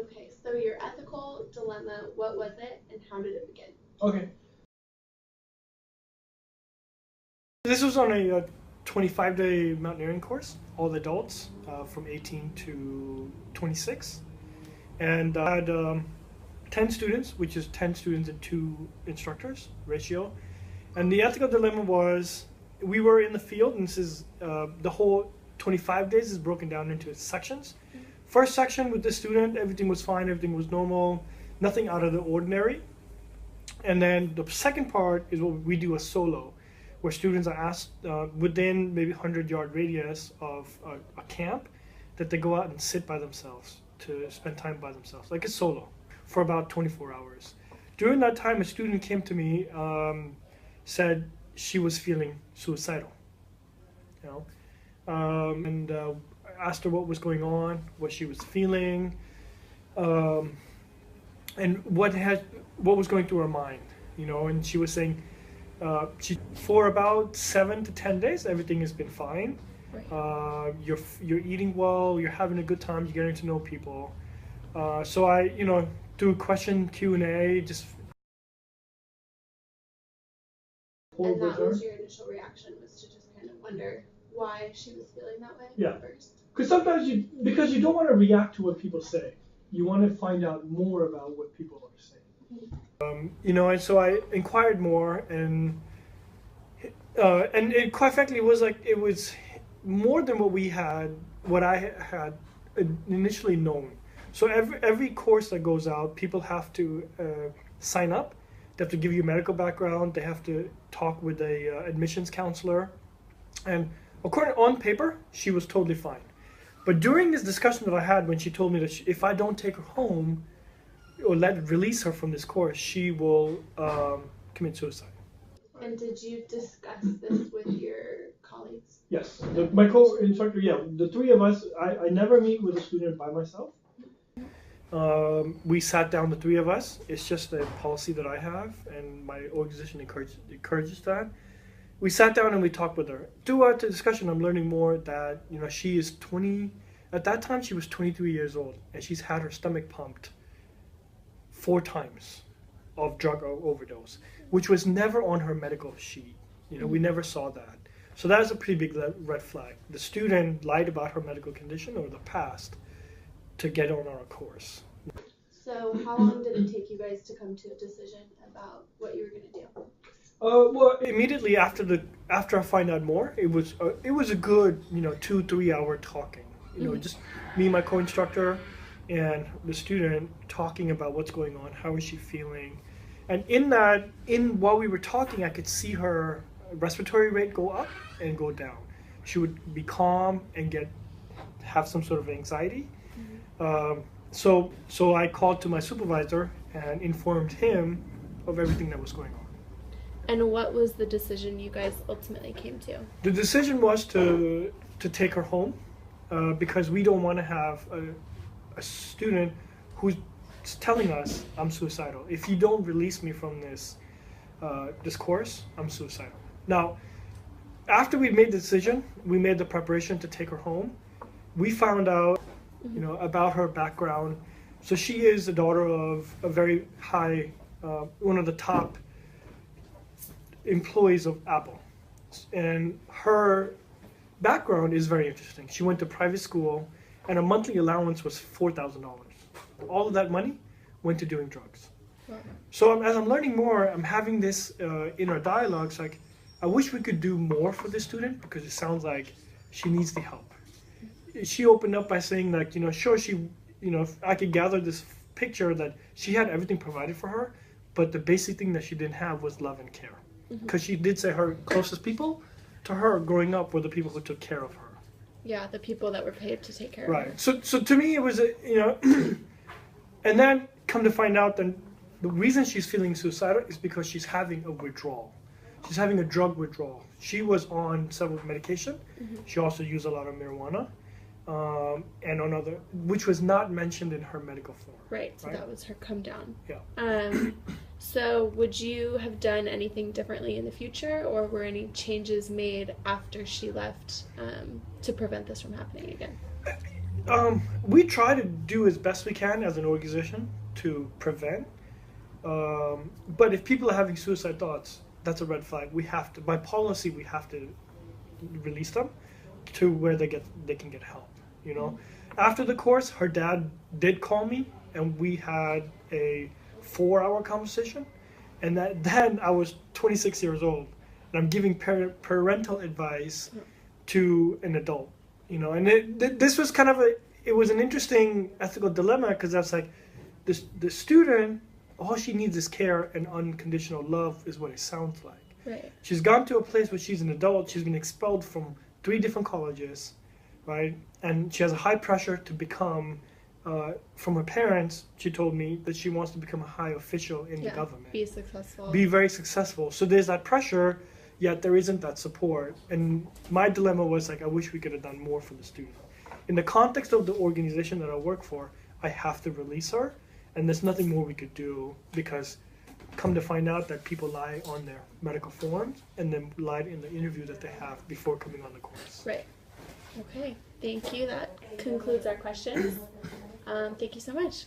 Okay, so your ethical dilemma, what was it and how did it begin? Okay. This was on a 25-day mountaineering course, all adults from 18 to 26. And I had 10 students, which is 10 students and 2 instructors ratio. And the ethical dilemma was we were in the field, and this is the whole 25 days is broken down into sections. First section with the student, everything was fine, everything was normal, nothing out of the ordinary. And then the second part is what we do a solo, where students are asked within maybe 100-yard radius of a camp that they go out and sit by themselves to spend time by themselves, like a solo, for about 24 hours. During that time, a student came to me, said she was feeling suicidal, you know, and asked her what was going on, what she was feeling, and what was going through her mind, you know. And she was saying, for about 7 to 10 days, everything has been fine. Right. You're eating well, you're having a good time, you're getting to know people. So I, you know, through question Q&A, just. And that was your initial reaction, was to just kind of wonder why she was feeling that way at first? Because sometimes because you don't want to react to what people say. You want to find out more about what people are saying. Mm-hmm. You know, and so I inquired more, and it, quite frankly, it was more than what I had initially known. So every course that goes out, people have to sign up. They have to give you a medical background. They have to talk with a admissions counselor. And according on paper, she was totally fine. But during this discussion that I had, when she told me that if I don't take her home or release her from this course, she will commit suicide. And did you discuss this with your colleagues? Yes, my co-instructor, yeah, the three of us. I never meet with a student by myself. We sat down, the three of us. It's just a policy that I have, and my organization encourages that. We sat down and we talked with her. Throughout the discussion, I'm learning more that, you know, she is 20. At that time, she was 23 years old, and she's had her stomach pumped 4 times of drug overdose, which was never on her medical sheet. You know, we never saw that. So that is a pretty big red flag. The student lied about her medical condition or the past to get on our course. So how long did it take you guys to come to a decision about what you were going to do? Well, immediately after I find out more, it was a good, you know, 2-3 hour talking. You know, just me, my co-instructor, and the student talking about what's going on, how is she feeling, and while we were talking, I could see her respiratory rate go up and go down. She would be calm and have some sort of anxiety. So I called to my supervisor and informed him of everything that was going on. And what was the decision you guys ultimately came to? The decision was to take her home because we don't want to have a student who's telling us I'm suicidal. If you don't release me from this course, I'm suicidal. Now, after we made the decision, we made the preparation to take her home. We found out, you know, about her background. So she is the daughter of a very high, one of the top employees of Apple, and her background is very interesting. She went to private school, and a monthly allowance was $4,000. All of that money went to doing drugs. Wow. So as I'm learning more, I'm having this inner dialogues like, I wish we could do more for this student because it sounds like she needs the help. She opened up by saying like, you know, sure, I could gather this picture that she had everything provided for her, but the basic thing that she didn't have was love and care. Because she did say her closest people to her growing up were the people who took care of her. Yeah, the people that were paid to take care of her. Right. So to me it was, and then come to find out that the reason she's feeling suicidal is because she's having a withdrawal. She's having a drug withdrawal. She was on several medication. She also used a lot of marijuana, and another, which was not mentioned in her medical form. Right. So that was her come down. Yeah. So would you have done anything differently in the future, or were any changes made after she left to prevent this from happening again? We try to do as best we can as an organization to prevent. But if people are having suicide thoughts, that's a red flag. We have to, by policy, we have to release them to where they can get help. You know, after the course, her dad did call me, and we had a 4-hour conversation. And then I was 26 years old, and I'm giving parental advice to an adult. You know, and this was kind of it was an interesting ethical dilemma, because that's like the student, all she needs is care and unconditional love, is what it sounds like. Right. She's gone to a place where she's an adult. She's been expelled from 3 different colleges, right? And she has a high pressure to become, from her parents, she told me that she wants to become a high official in the government. Be successful. Be very successful. So there's that pressure, yet there isn't that support. And my dilemma was like, I wish we could have done more for the student. In the context of the organization that I work for, I have to release her, and there's nothing more we could do, because come to find out that people lie on their medical forms and then lied in the interview that they have before coming on the course. Right. Okay. Thank you. That concludes our questions. Thank you so much.